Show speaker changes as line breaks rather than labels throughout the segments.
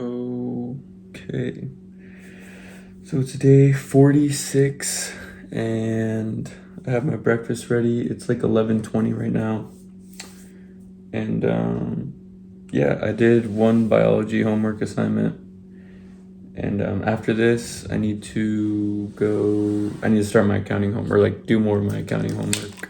Okay. So it's day 46 and I have my breakfast ready. It's like 11:20 right now. And yeah, I did one biology homework assignment. And after this, I need to start my accounting homework, or like do more of my accounting homework.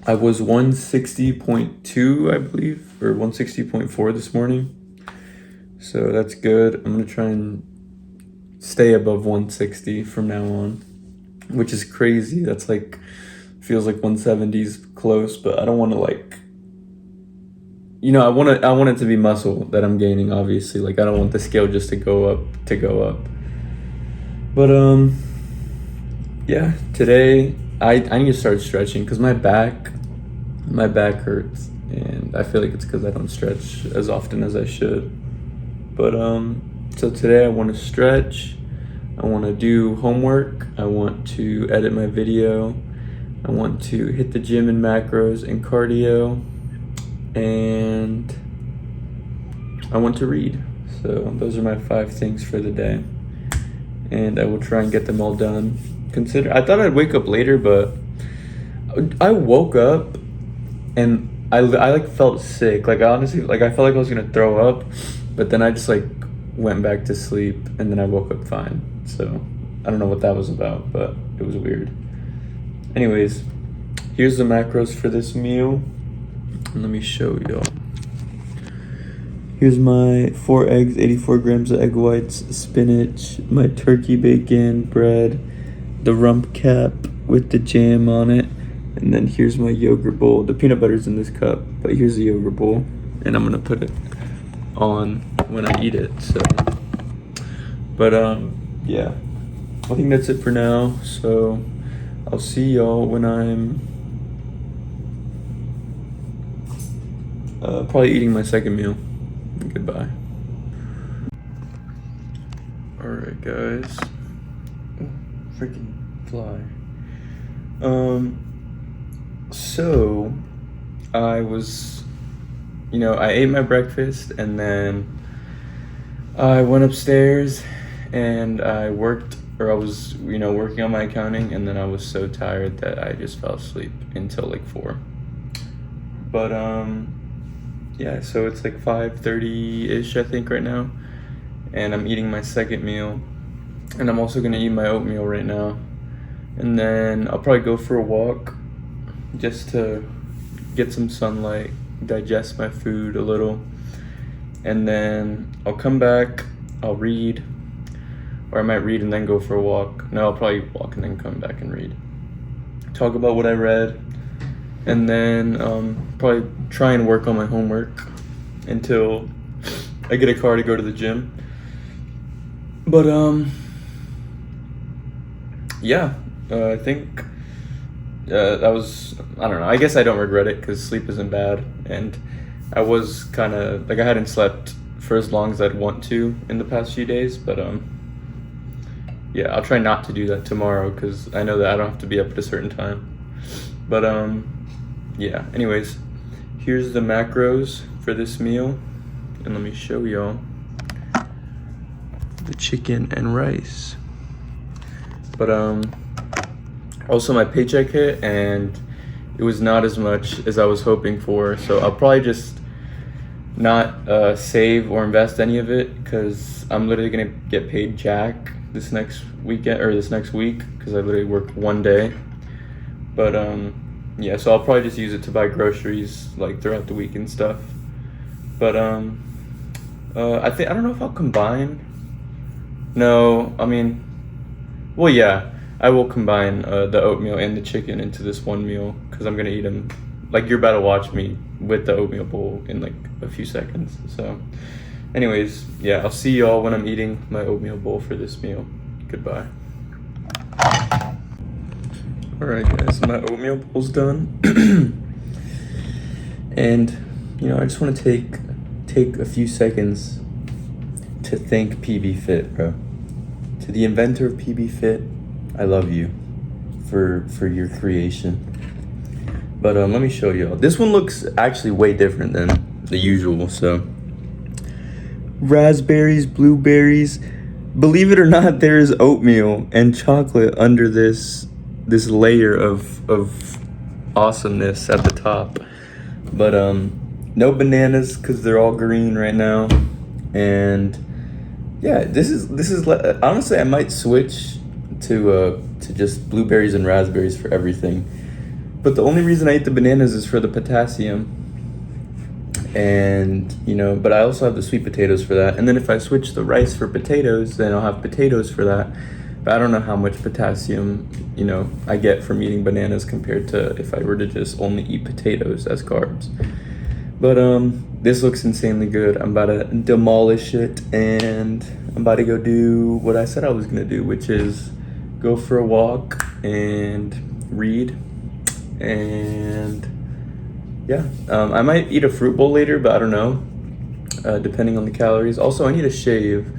I was 160.2, I believe, or 160.4 this morning. So that's good. I'm gonna try and stay above 160 from now on, which is crazy. That's like, feels like 170's close, but I don't want to I want it to be muscle that I'm gaining, obviously. Like, I don't want the scale just to go up. But yeah, today I need to start stretching because my back hurts, and I feel like it's because I don't stretch as often as I should. But so today I want to stretch, I want to do homework, I want to edit my video, I want to hit the gym and macros and cardio, and I want to read. So those are my 5 things for the day, and I will try and get them all done. I thought I'd wake up later, but I woke up and I like felt sick. Like, I honestly, like, I felt like I was gonna throw up, but then I just like went back to sleep, and then I woke up fine. So I don't know what that was about, but it was weird. Anyways, here's the macros for this meal. And let me show y'all. Here's my 4 eggs, 84 grams of egg whites, spinach, my turkey bacon, bread, the rump cap with the jam on it, and then here's my yogurt bowl. The peanut butter's in this cup, but here's the yogurt bowl, and I'm gonna put it on when I eat it. So, but yeah, I think that's it for now. So I'll see y'all when I'm probably eating my second meal. Goodbye. Alright, guys. Freaking fly. So I was, I ate my breakfast, and then I went upstairs and I was working on my accounting, and then I was so tired that I just fell asleep until like 4. But yeah, so it's like 5:30-ish, I think, right now, and I'm eating my second meal, and I'm also gonna eat my oatmeal right now, and then I'll probably go for a walk just to get some sunlight, digest my food a little, and then I'll come back, I'll read, or I might read and then go for a walk. No, I'll probably walk and then come back and read, talk about what I read, and then probably try and work on my homework until I get a car to go to the gym. But yeah, I think that was, I don't know, I guess I don't regret it because sleep isn't bad, and I was kind of like, I hadn't slept for as long as I'd want to in the past few days, but yeah, I'll try not to do that tomorrow because I know that I don't have to be up at a certain time. But yeah, anyways, here's the macros for this meal, and let me show y'all the chicken and rice. But also my paycheck hit, and it was not as much as I was hoping for, so I'll probably just not save or invest any of it because I'm literally gonna get paid jack this next weekend, or this next week, because I literally worked 1 day. But yeah, so I'll probably just use it to buy groceries like throughout the week and stuff. But I don't know if I'll combine. No, I mean, well, yeah, I will combine the oatmeal and the chicken into this one meal because I'm gonna eat them. Like, you're about to watch me with the oatmeal bowl in like a few seconds. So anyways, yeah, I'll see y'all when I'm eating my oatmeal bowl for this meal. Goodbye. Alright, guys, my oatmeal bowl's done. And I just want to take a few seconds to thank PB Fit, bro. To the inventor of PB Fit, I love you for your creation. But let me show y'all. This one looks actually way different than the usual. So raspberries, blueberries. Believe it or not, there is oatmeal and chocolate under this layer of awesomeness at the top. But no bananas because they're all green right now. And yeah, this is honestly, I might switch to just blueberries and raspberries for everything. But the only reason I eat the bananas is for the potassium. And but I also have the sweet potatoes for that. And then if I switch the rice for potatoes, then I'll have potatoes for that. But I don't know how much potassium I get from eating bananas compared to if I were to just only eat potatoes as carbs. But this looks insanely good. I'm about to demolish it, and I'm about to go do what I said I was gonna do, which is go for a walk and read. And yeah, I might eat a fruit bowl later, but I don't know, depending on the calories. Also, I need to shave,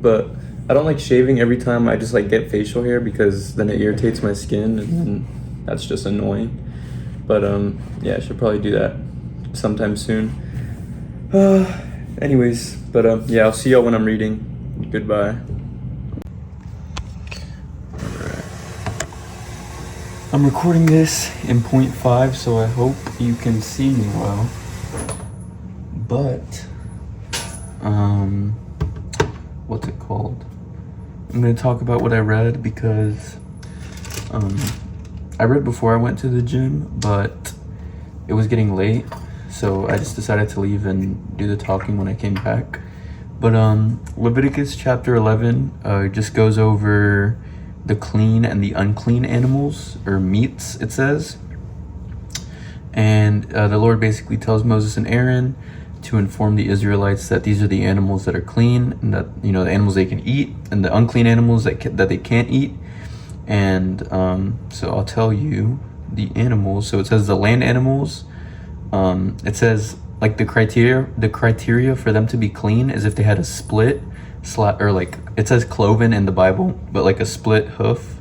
but I don't like shaving every time I just get facial hair because then it irritates my skin, and then that's just annoying. But yeah, I should probably do that sometime soon. Anyways, but yeah, I'll see y'all when I'm reading. Goodbye. I'm recording this in 0.5, so I hope you can see me well. But, what's it called? I'm gonna talk about what I read because, I read before I went to the gym, but it was getting late, so I just decided to leave and do the talking when I came back. But, Leviticus chapter 11, just goes over the clean and the unclean animals, or meats, it says. And the Lord basically tells Moses and Aaron to inform the Israelites that these are the animals that are clean, and that the animals they can eat, and the unclean animals that they can't eat. And so I'll tell you the animals. So it says the land animals. It says the criteria for them to be clean is if they had a split or it says cloven in the Bible, but a split hoof,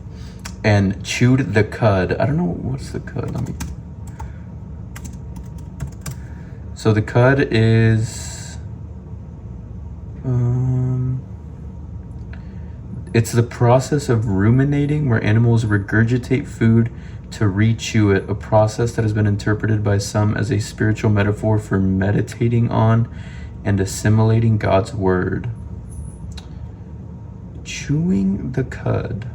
and chewed the cud. I don't know what's the cud. So the cud is it's the process of ruminating where animals regurgitate food to re-chew it, a process that has been interpreted by some as a spiritual metaphor for meditating on and assimilating God's word. Chewing the cud.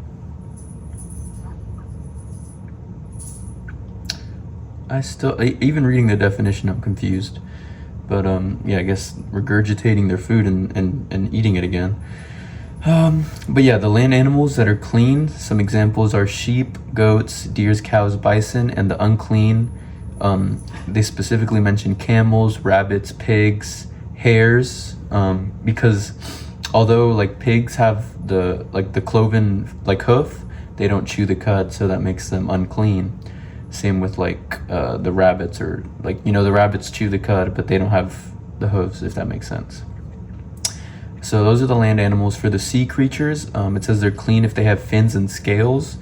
Even reading the definition, I'm confused. But yeah, I guess regurgitating their food and eating it again. But yeah, the land animals that are clean, some examples are sheep, goats, deers, cows, bison, and the unclean. They specifically mention camels, rabbits, pigs, hares, because although pigs have the cloven hoof, they don't chew the cud, so that makes them unclean. Same with the rabbits, or the rabbits chew the cud, but they don't have the hooves, if that makes sense. So those are the land animals. For the sea creatures, it says they're clean if they have fins and scales.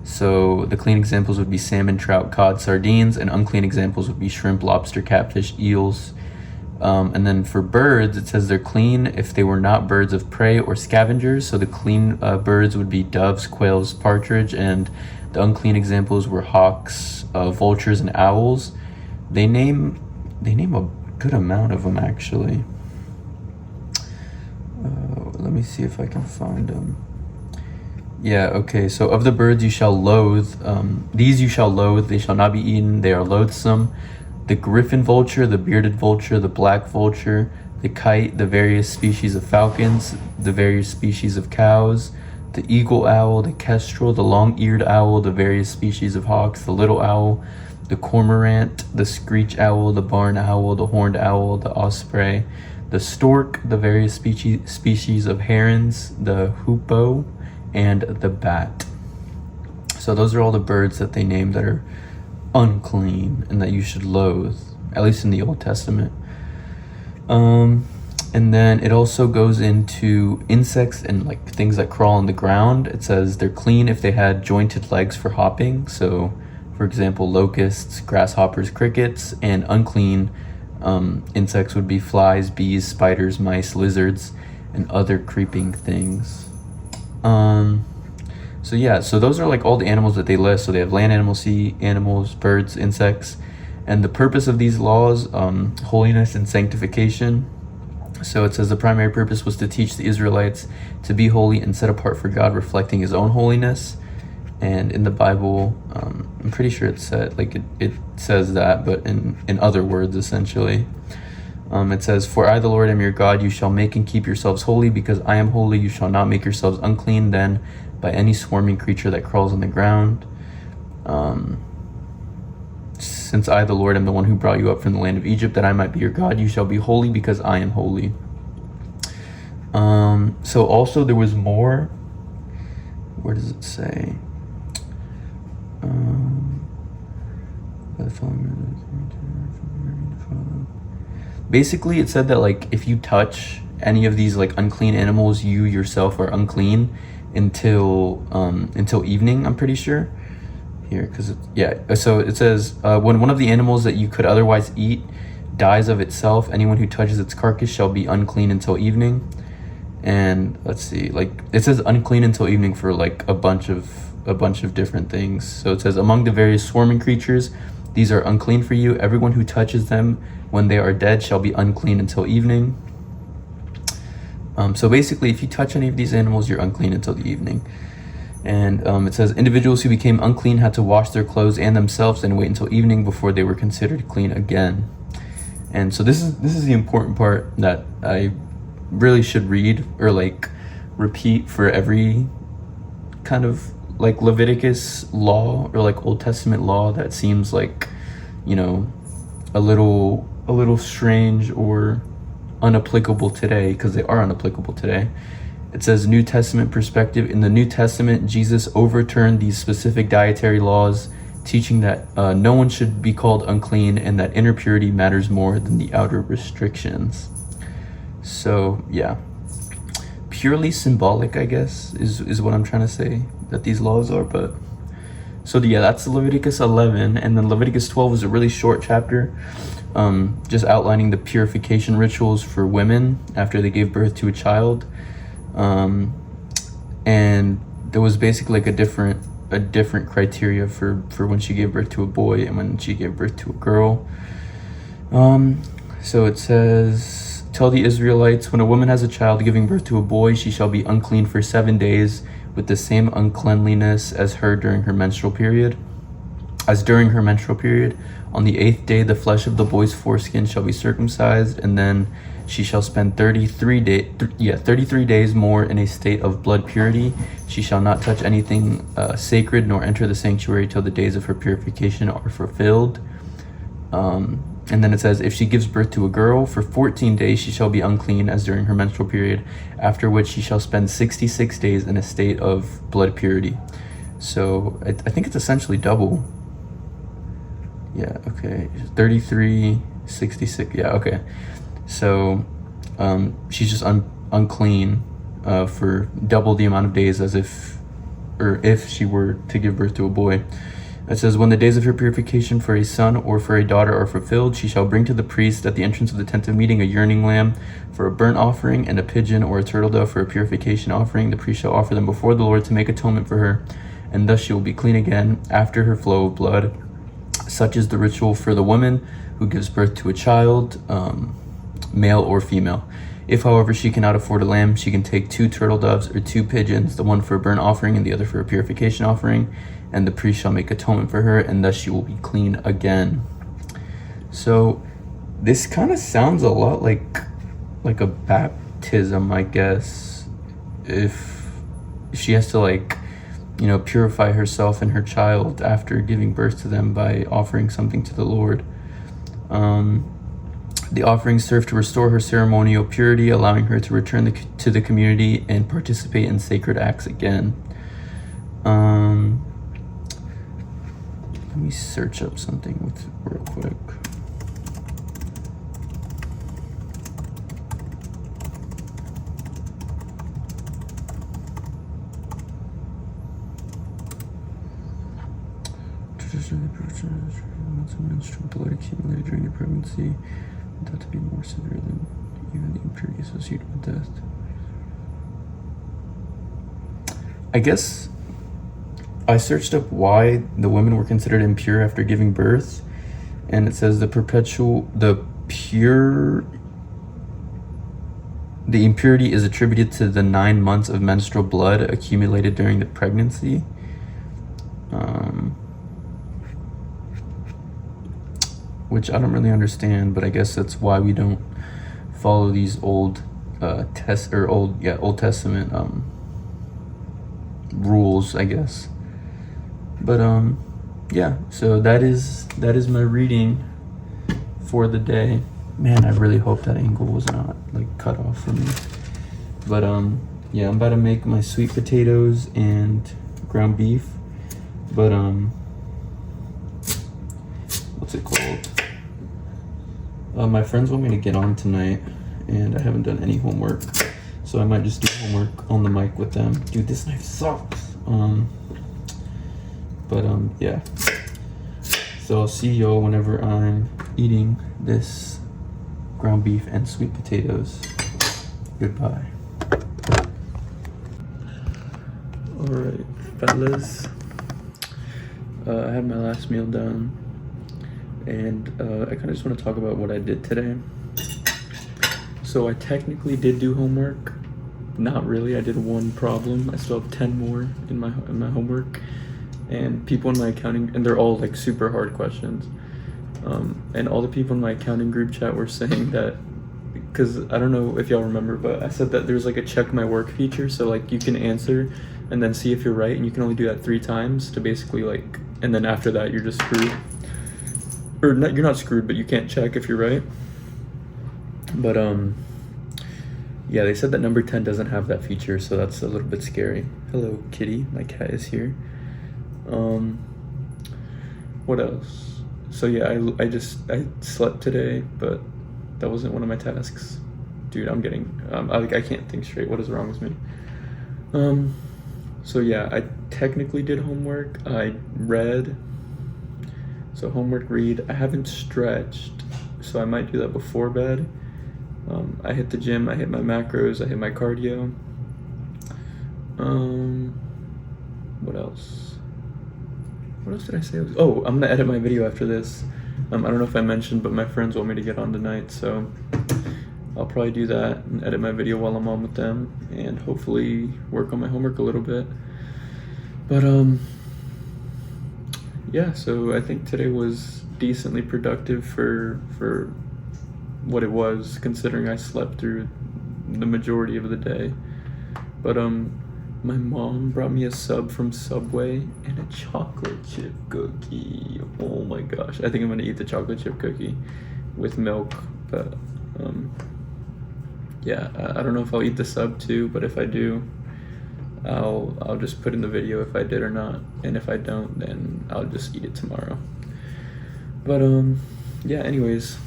So the clean examples would be salmon, trout, cod, sardines, and unclean examples would be shrimp, lobster, catfish, eels. And then for birds, it says they're clean if they were not birds of prey or scavengers. So the clean birds would be doves, quails, partridge, and the unclean examples were hawks, vultures, and owls. They name a good amount of them, actually. Let me see if I can find them. Yeah, okay, so of the birds you shall loathe, these you shall loathe, they shall not be eaten, they are loathsome. The griffin vulture, the bearded vulture, the black vulture, the kite, the various species of falcons, the various species of cows, the eagle owl, the kestrel, the long-eared owl, the various species of hawks, the little owl, the cormorant, the screech owl, the barn owl, the horned owl, the osprey, the stork, the various species of herons, the hoopoe, and the bat. So those are all the birds that they name that are unclean and that you should loathe, at least in the Old Testament. And then it also goes into insects and things that crawl on the ground. It says they're clean if they had jointed legs for hopping. So, for example, locusts, grasshoppers, crickets, and unclean Insects would be flies, bees, spiders, mice, lizards, and other creeping things. So yeah, so those are like all the animals that they list. So they have land animals, sea animals, birds, insects. And the purpose of these laws, holiness and sanctification. So it says the primary purpose was to teach the Israelites to be holy and set apart for God, reflecting his own holiness. And in the Bible, I'm pretty sure it said, like it says that, but in other words, essentially. It says, "For I, the Lord, am your God. You shall make and keep yourselves holy, because I am holy. You shall not make yourselves unclean then by any swarming creature that crawls on the ground. Since I, the Lord, am the one who brought you up from the land of Egypt, that I might be your God, you shall be holy, because I am holy." So also there was more. Where does it say? Basically, it said that like if you touch any of these like unclean animals, you yourself are unclean until evening. I'm pretty sure here, because so it says when one of the animals that you could otherwise eat dies of itself, anyone who touches its carcass shall be unclean until evening. And let's see, like it says unclean until evening for like a bunch of different things. So it says, among the various swarming creatures, these are unclean for you. Everyone who touches them when they are dead shall be unclean until evening. So basically, if you touch any of these animals, you're unclean until the evening. And it says individuals who became unclean had to wash their clothes and themselves and wait until evening before they were considered clean again. And so this is the important part that I really should read or like repeat for every kind of like Leviticus law or like Old Testament law that seems like, you know, a little strange or unapplicable today, because they are unapplicable today. It says New Testament perspective. In the New Testament, Jesus overturned these specific dietary laws, teaching that no one should be called unclean and that inner purity matters more than the outer restrictions. So yeah, purely symbolic, I guess, is what I'm trying to say that these laws are. But so yeah, that's Leviticus 11, and then Leviticus 12 is a really short chapter, just outlining the purification rituals for women after they gave birth to a child. And there was basically like a different criteria for when she gave birth to a boy and when she gave birth to a girl. So it says, "Tell the Israelites, when a woman has a child giving birth to a boy, she shall be unclean for 7 days with the same uncleanliness as during her menstrual period. On the 8th day, the flesh of the boy's foreskin shall be circumcised, and then she shall spend 33 days more in a state of blood purity. She shall not touch anything sacred, nor enter the sanctuary till the days of her purification are fulfilled." And then it says, "If she gives birth to a girl, for 14 days she shall be unclean as during her menstrual period, after which she shall spend 66 days in a state of blood purity." So I think it's essentially double. Yeah, okay. 33, 66. Yeah, okay. So she's just unclean for double the amount of days as if she were to give birth to a boy. It says, "When the days of her purification for a son or for a daughter are fulfilled, she shall bring to the priest at the entrance of the tent of meeting a yearling lamb for a burnt offering and a pigeon or a turtle dove for a purification offering. The priest shall offer them before the Lord to make atonement for her, and thus she will be clean again after her flow of blood. Such is the ritual for the woman who gives birth to a child, male or female. If, however, she cannot afford a lamb, she can take 2 turtle doves or 2 pigeons, the one for a burnt offering and the other for a purification offering, and the priest shall make atonement for her, and thus she will be clean again." So this kind of sounds a lot like a baptism, I guess, if she has to like, you know, purify herself and her child after giving birth to them by offering something to the Lord. The offerings serve to restore her ceremonial purity, allowing her to return to the community and participate in sacred acts again. Let me search up something real quick. Menstrual blood accumulated during the pregnancy that to be more severe than even the impurity associated with death. I guess I searched up why the women were considered impure after giving birth, and it says the impurity is attributed to the 9 months of menstrual blood accumulated during the pregnancy. Which I don't really understand, but I guess that's why we don't follow these Old Testament rules, I guess. But yeah, so that is my reading for the day. Man, I really hope that angle was not like cut off for me. But yeah, I'm about to make my sweet potatoes and ground beef. But what's it called? My friends want me to get on tonight, and I haven't done any homework, so I might just do homework on the mic with them. Dude, this knife sucks. Yeah. So I'll see y'all whenever I'm eating this ground beef and sweet potatoes. Goodbye. Alright, fellas. I had my last meal done, and I kind of just want to talk about what I did today. So I technically did do homework. Not really. I did one problem. I still have 10 more in my homework, and people in my accounting, and they're all like super hard questions. And all the people in my accounting group chat were saying that, because I don't know if y'all remember, but I said that there's like a check my work feature, so like you can answer and then see if you're right, and you can only do that 3 times to basically like, and then after that you're just screwed. Or not, you're not screwed, but you can't check if you're right. But yeah, they said that number 10 doesn't have that feature, so that's a little bit scary. Hello, kitty. My cat is here. What else? So yeah, I slept today, but that wasn't one of my tasks. Dude, I'm getting I can't think straight. What is wrong with me? So yeah, I technically did homework. I read. So homework, read. I haven't stretched, so I might do that before bed. I hit the gym, I hit my macros, I hit my cardio. What else? What else did I say? I'm gonna edit my video after this. I don't know if I mentioned, but my friends want me to get on tonight, so I'll probably do that and edit my video while I'm on with them, and hopefully work on my homework a little bit. But yeah, so I think today was decently productive for what it was, considering I slept through the majority of the day. But my mom brought me a sub from Subway and a chocolate chip cookie. Oh my gosh, I think I'm gonna eat the chocolate chip cookie with milk. But yeah, I don't know if I'll eat the sub too, but if I do, I'll just put in the video if I did or not, and if I don't, then I'll just eat it tomorrow. But yeah, anyways,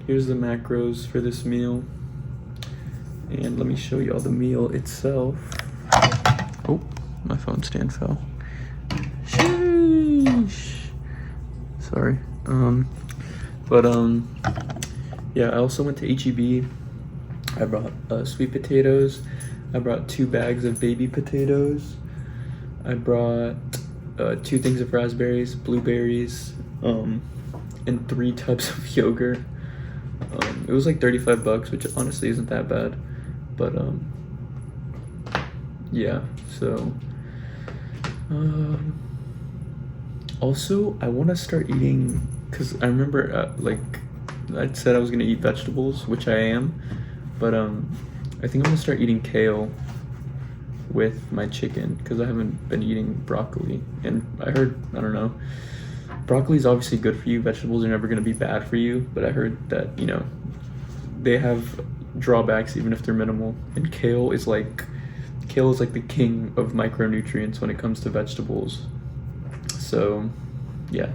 here's the macros for this meal, and let me show you all the meal itself. Oh, my phone stand fell. Sheesh. Sorry. Yeah, I also went to HEB. I brought sweet potatoes. I brought 2 bags of baby potatoes. I brought 2 things of raspberries, blueberries, and 3 tubs of yogurt. It was like $35, which honestly isn't that bad. But yeah, so also I want to start eating, because I remember like I said I was gonna eat vegetables, which I am, but I think I'm gonna start eating kale with my chicken, because I haven't been eating broccoli, and I heard, I don't know, broccoli is obviously good for you. Vegetables are never going to be bad for you, but I heard that, you know, they have drawbacks even if they're minimal, and kale is like the king of micronutrients when it comes to vegetables. So yeah,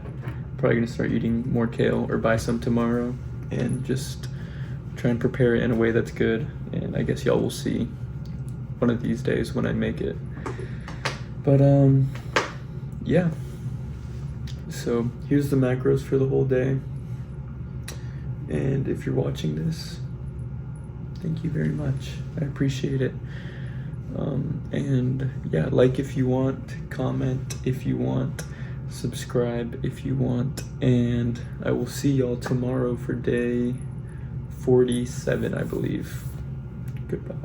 probably gonna start eating more kale, or buy some tomorrow and just try and prepare it in a way that's good, and I guess y'all will see one of these days when I make it. But yeah, so here's the macros for the whole day. And if you're watching this, thank you very much. I appreciate it. And yeah, like if you want, comment if you want, subscribe if you want, and I will see y'all tomorrow for day 47, I believe. Goodbye.